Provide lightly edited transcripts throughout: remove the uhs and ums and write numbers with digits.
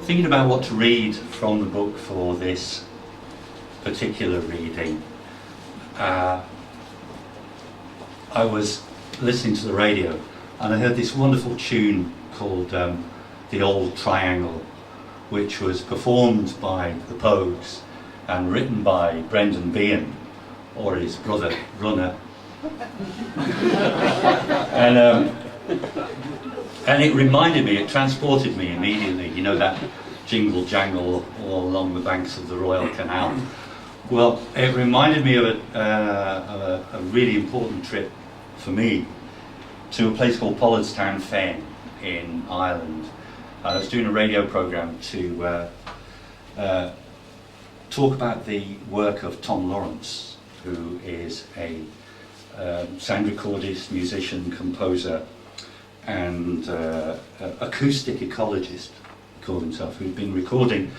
thinking about what to read from the book for this particular reading, I was listening to the radio and I heard this wonderful tune called The Old Triangle, which was performed by the Pogues and written by Brendan Behan, or his brother Runner. And it reminded me, it transported me immediately, you know, that jingle jangle all along the banks of the Royal Canal. Well, it reminded me of a really important trip for me to a place called Pollardstown Fen in Ireland. I was doing a radio programme to talk about the work of Tom Lawrence, who is a sound recordist, musician, composer, and acoustic ecologist, he called himself, who'd been recording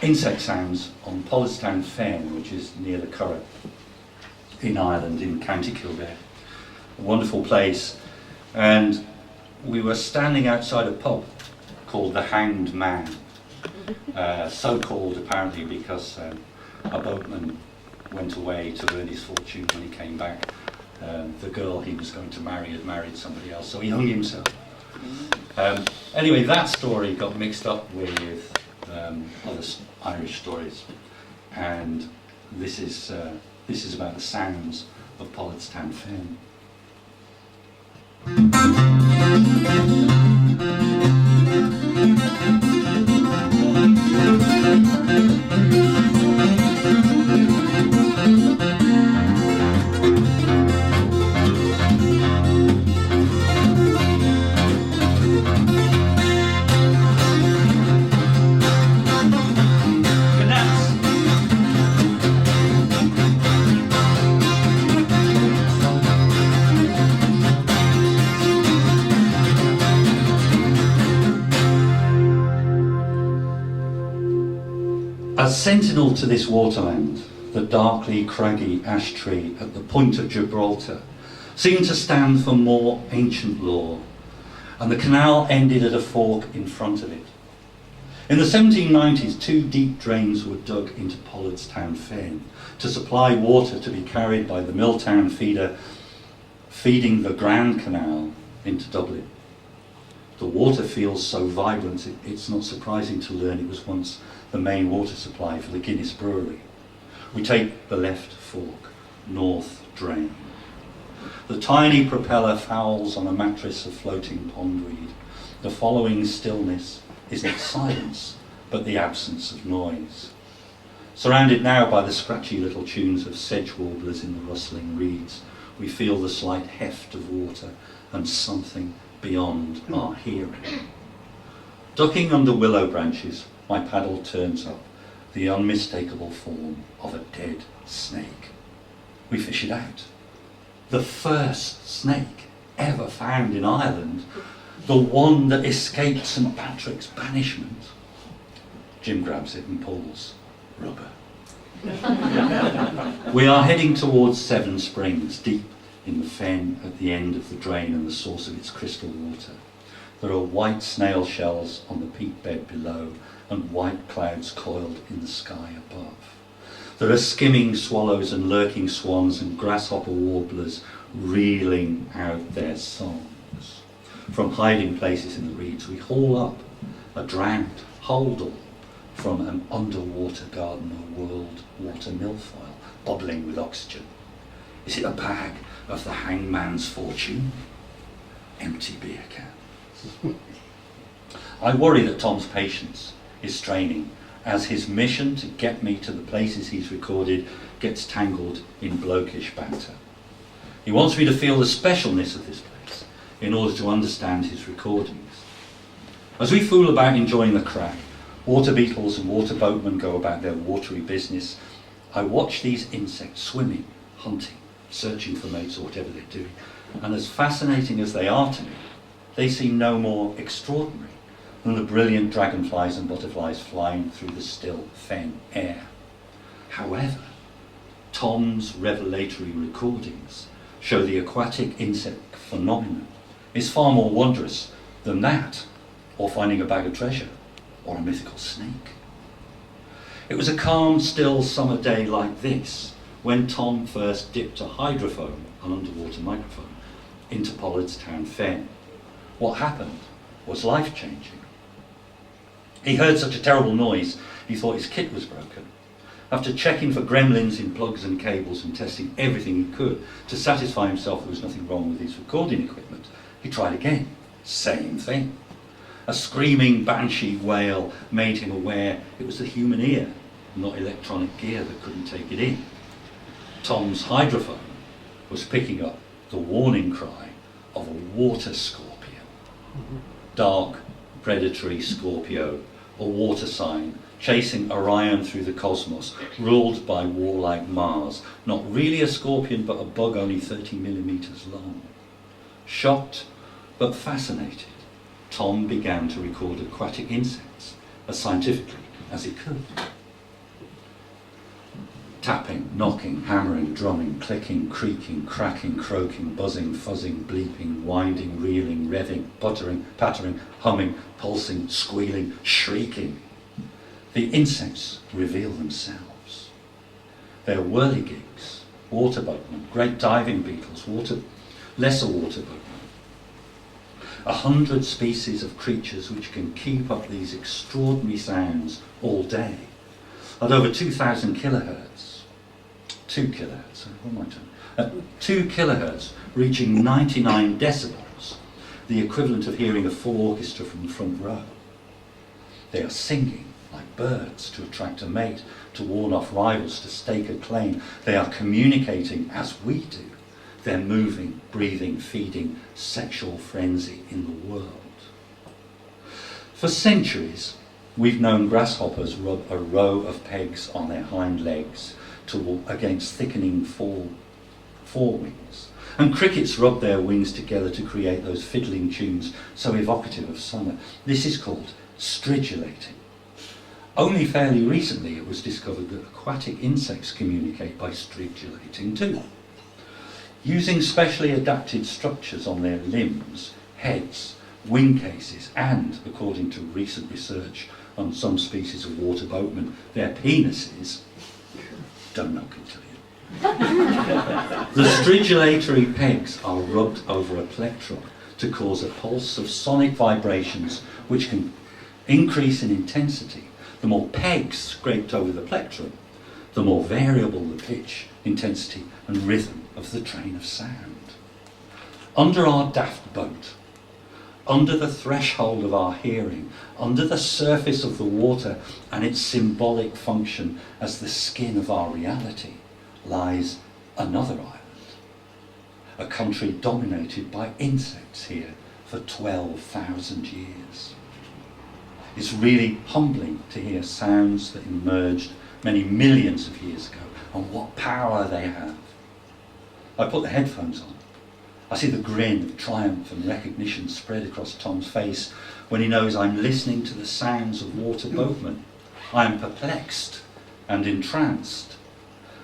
insect sounds on Pollardstown Fen, which is near the Curragh in Ireland, in County Kildare. A wonderful place. And we were standing outside a pub called the Hanged Man, so called apparently because a boatman went away to earn his fortune. When he came back, the girl he was going to marry had married somebody else, so he hung himself. Anyway, that story got mixed up with other Irish stories, and this is about the sounds of Pollardstown Fen. As sentinel to this waterland, the darkly craggy ash tree at the point of Gibraltar seemed to stand for more ancient lore, and the canal ended at a fork in front of it. In the 1790s, 2 deep drains were dug into Pollardstown Fen to supply water to be carried by the Milltown feeder feeding the Grand Canal into Dublin. The water feels so vibrant, it's not surprising to learn it was once the main water supply for the Guinness Brewery. We take the left fork, north drain. The tiny propeller fouls on a mattress of floating pondweed. The following stillness is not silence, but the absence of noise. Surrounded now by the scratchy little tunes of sedge warblers in the rustling reeds, we feel the slight heft of water and something beyond our hearing. Ducking under willow branches, my paddle turns up the unmistakable form of a dead snake. We fish it out. The first snake ever found in Ireland, the one that escaped St. Patrick's banishment. Jim grabs it and pulls. Rubber. We are heading towards Seven Springs, deep in the fen at the end of the drain and the source of its crystal water. There are white snail shells on the peat bed below and white clouds coiled in the sky above. There are skimming swallows and lurking swans and grasshopper warblers reeling out their songs. From hiding places in the reeds, we haul up a drowned holdall from an underwater garden of world water milfoil, bubbling with oxygen. Is it a bag of the hangman's fortune? Empty beer cans. I worry that Tom's patience is straining as his mission to get me to the places he's recorded gets tangled in blokish banter. He wants me to feel the specialness of this place in order to understand his recordings. As we fool about enjoying the crack, water beetles and water boatmen go about their watery business. I watch these insects swimming, hunting, searching for mates or whatever they're doing, and as fascinating as they are to me, they seem no more extraordinary than the brilliant dragonflies and butterflies flying through the still fen air. However, Tom's revelatory recordings show the aquatic insect phenomenon is far more wondrous than that, or finding a bag of treasure. or a mythical snake. It was a calm, still summer day like this when Tom first dipped a hydrophone, an underwater microphone, into Pollard's Town fen. What happened was life-changing. He heard such a terrible noise, he thought his kit was broken. After checking for gremlins in plugs and cables and testing everything he could to satisfy himself there was nothing wrong with his recording equipment, he tried again. Same thing. A screaming banshee wail made him aware it was the human ear, not electronic gear, that couldn't take it in. Tom's hydrophone was picking up the warning cry of a water scorpion. Dark, predatory Scorpio, a water sign, chasing Orion through the cosmos, ruled by warlike Mars. Not really a scorpion, but a bug only 30 millimeters long. Shocked, but fascinated, Tom began to record aquatic insects as scientifically as he could. Tapping, knocking, hammering, drumming, clicking, creaking, cracking, croaking, buzzing, fuzzing, bleeping, winding, reeling, revving, puttering, pattering, humming, pulsing, squealing, shrieking. The insects reveal themselves. They're whirligigs, water boatmen, great diving beetles, lesser water boatmen. 100 species of creatures which can keep up these extraordinary sounds all day at over 2,000 kilohertz. 2 kilohertz, what am I doing? At 2 kilohertz, reaching 99 decibels, the equivalent of hearing a full orchestra from the front row. They are singing like birds to attract a mate, to warn off rivals, to stake a claim. They are communicating as we do. They're moving, breathing, feeding, sexual frenzy in the world. For centuries, we've known grasshoppers rub a row of pegs on their hind legs against thickening forewings. And crickets rub their wings together to create those fiddling tunes so evocative of summer. This is called stridulating. Only fairly recently it was discovered that aquatic insects communicate by stridulating too. Using specially adapted structures on their limbs, heads, wing cases, and, according to recent research on some species of water boatmen, their penises, don't knock it till you. The stridulatory pegs are rubbed over a plectron to cause a pulse of sonic vibrations which can increase in intensity. The more pegs scraped over the plectron, the more variable the pitch, intensity and rhythm of the train of sound. Under our daft boat, under the threshold of our hearing, under the surface of the water and its symbolic function as the skin of our reality, lies another island, a country dominated by insects here for 12,000 years. It's really humbling to hear sounds that emerged many millions of years ago and what power they have. I put the headphones on. I see the grin of triumph and recognition spread across Tom's face when he knows I'm listening to the sounds of water boatmen. I am perplexed and entranced.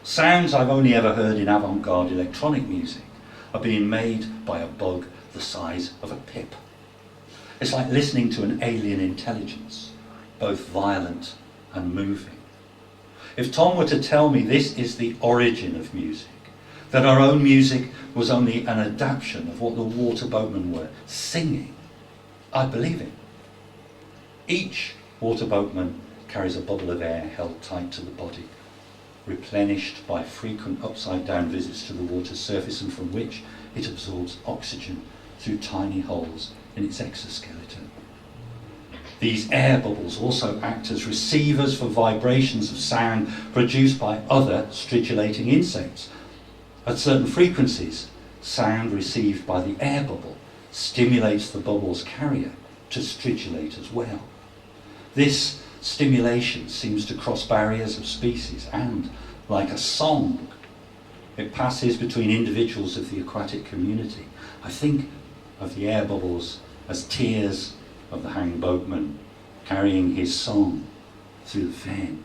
Sounds I've only ever heard in avant-garde electronic music are being made by a bug the size of a pip. It's like listening to an alien intelligence, both violent and moving. If Tom were to tell me this is the origin of music, that our own music was only an adaptation of what the water boatmen were singing, I'd believe it. Each water boatman carries a bubble of air held tight to the body, replenished by frequent upside-down visits to the water's surface, and from which it absorbs oxygen through tiny holes in its exoskeleton. These air bubbles also act as receivers for vibrations of sound produced by other stridulating insects. At certain frequencies, sound received by the air bubble stimulates the bubble's carrier to stridulate as well. This stimulation seems to cross barriers of species and, like a song, it passes between individuals of the aquatic community. I think of the air bubbles as tears of the hanged boatman carrying his song through the fen.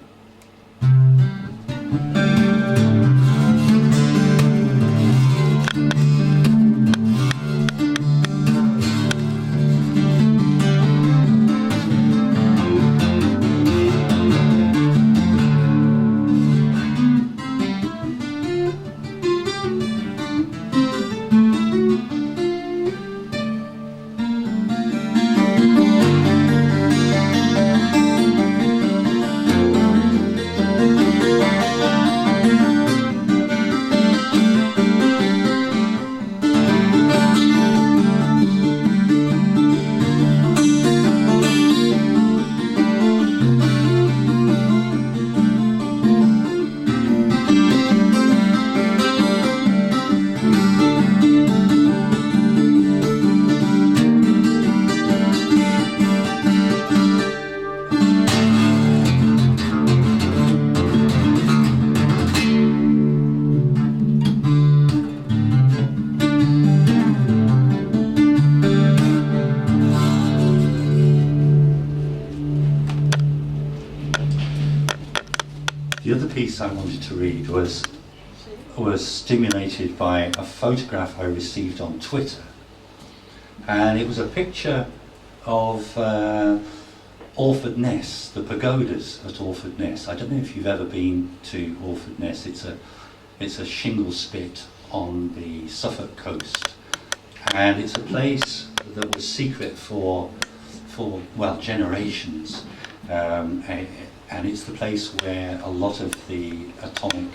The other piece I wanted to read was stimulated by a photograph I received on Twitter, and it was a picture of Orford Ness, the pagodas at Orford Ness. I don't know if you've ever been to Orford Ness. It's a shingle spit on the Suffolk coast, and it's a place that was secret for well, generations, and it's the place where a lot of the atomic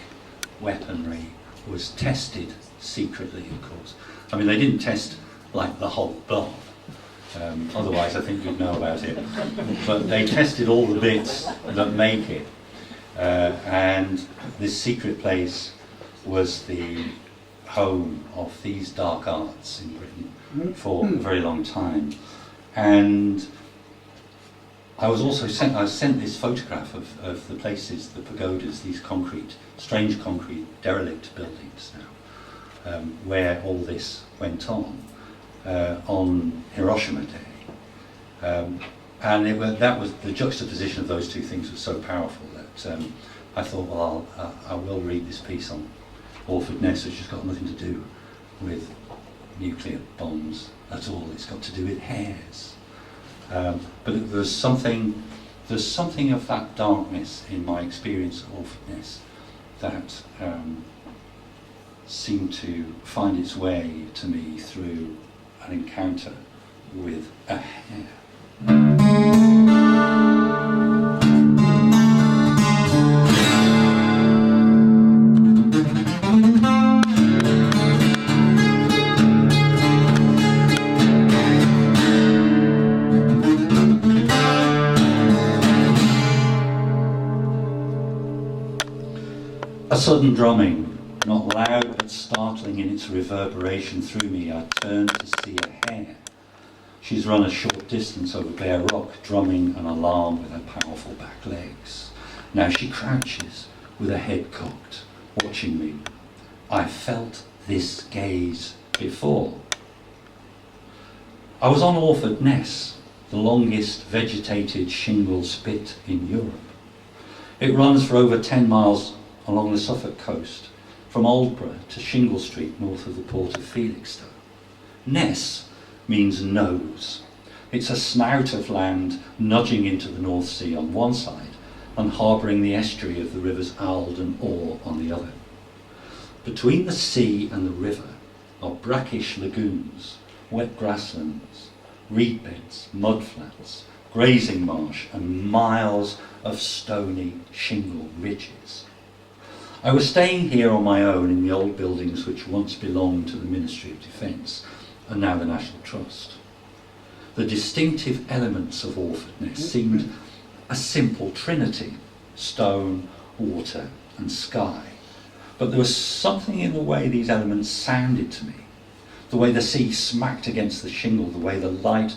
weaponry was tested secretly, of course. I mean, they didn't test like the whole bomb, otherwise I think you'd know about it, but they tested all the bits that make it, and this secret place was the home of these dark arts in Britain for a very long time. And I was sent this photograph of the places, the pagodas, these strange concrete derelict buildings now, where all this went on Hiroshima Day. And that was the juxtaposition of those two things was so powerful that I thought, well, I will read this piece on Orford Ness, which has got nothing to do with nuclear bombs at all. It's got to do with hares. But there's something of that darkness in my experience of Orford Ness that seemed to find its way to me through an encounter with a hare. A sudden drumming, not loud but startling in its reverberation through me. I turned to see a hare. She's run a short distance over bare rock, drumming an alarm with her powerful back legs. Now she crouches with her head cocked, watching me. I felt this gaze before. I was on Orford Ness, the longest vegetated shingle spit in Europe. It runs for over 10 miles along the Suffolk coast, from Aldborough to Shingle Street north of the port of Felixstowe. Ness means nose. It's a snout of land nudging into the North Sea on one side and harbouring the estuary of the rivers Ald and Ore on the other. Between the sea and the river are brackish lagoons, wet grasslands, reed beds, mudflats, grazing marsh and miles of stony shingle ridges. I was staying here on my own in the old buildings which once belonged to the Ministry of Defence and now the National Trust. The distinctive elements of Orford Ness seemed a simple trinity: stone, water and sky. But there was something in the way these elements sounded to me, the way the sea smacked against the shingle, the way the light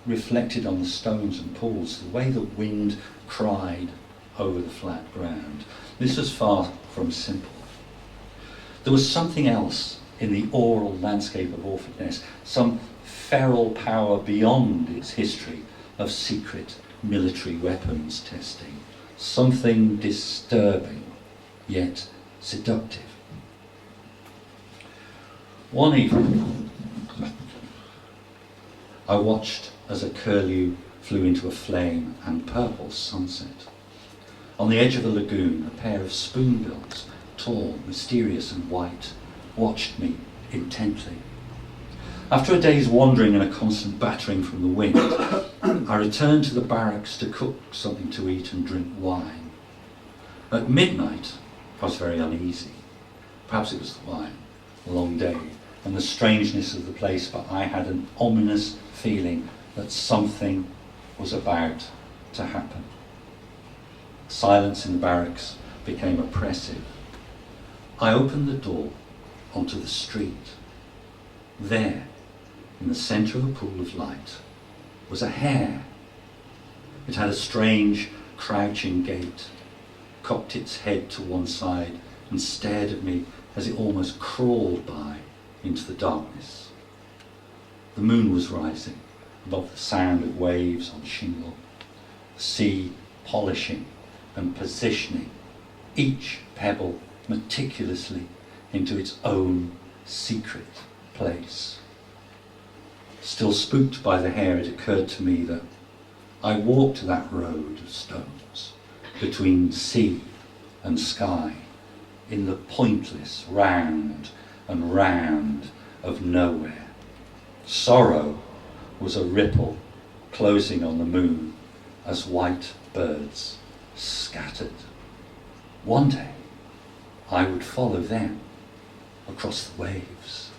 reflected on the stones and pools, the way the wind cried over the flat ground. This was far from simple. There was something else in the oral landscape of Orford Ness, some feral power beyond its history of secret military weapons testing, something disturbing yet seductive. One evening, I watched as a curlew flew into a flame and purple sunset. On the edge of the lagoon, a pair of spoonbills, tall, mysterious and white, watched me intently. After a day's wandering and a constant battering from the wind, I returned to the barracks to cook something to eat and drink wine. At midnight, I was very uneasy. Perhaps it was the wine, the long day, and the strangeness of the place, but I had an ominous feeling that something was about to happen. Silence in the barracks became oppressive. I opened the door onto the street. There, in the centre of a pool of light, was a hare. It had a strange, crouching gait, cocked its head to one side and stared at me as it almost crawled by into the darkness. The moon was rising above the sound of waves on shingle, the sea polishing and positioning each pebble meticulously into its own secret place. Still spooked by the hair, it occurred to me that I walked that road of stones between sea and sky in the pointless round and round of nowhere. Sorrow was a ripple closing on the moon as white birds scattered. One day I would follow them across the waves.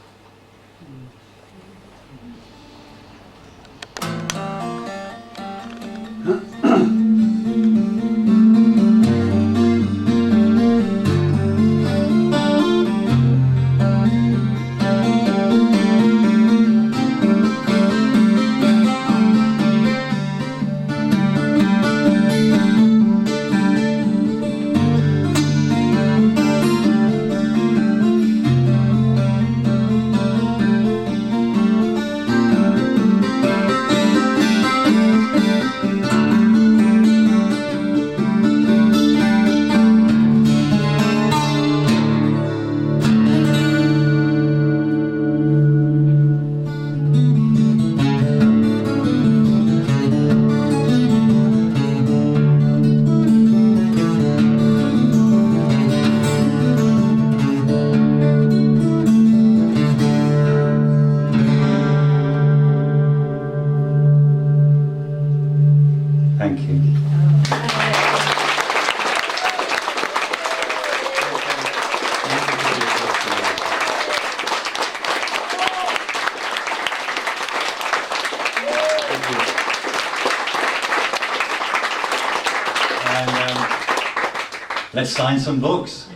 Thank you. And let's sign some books.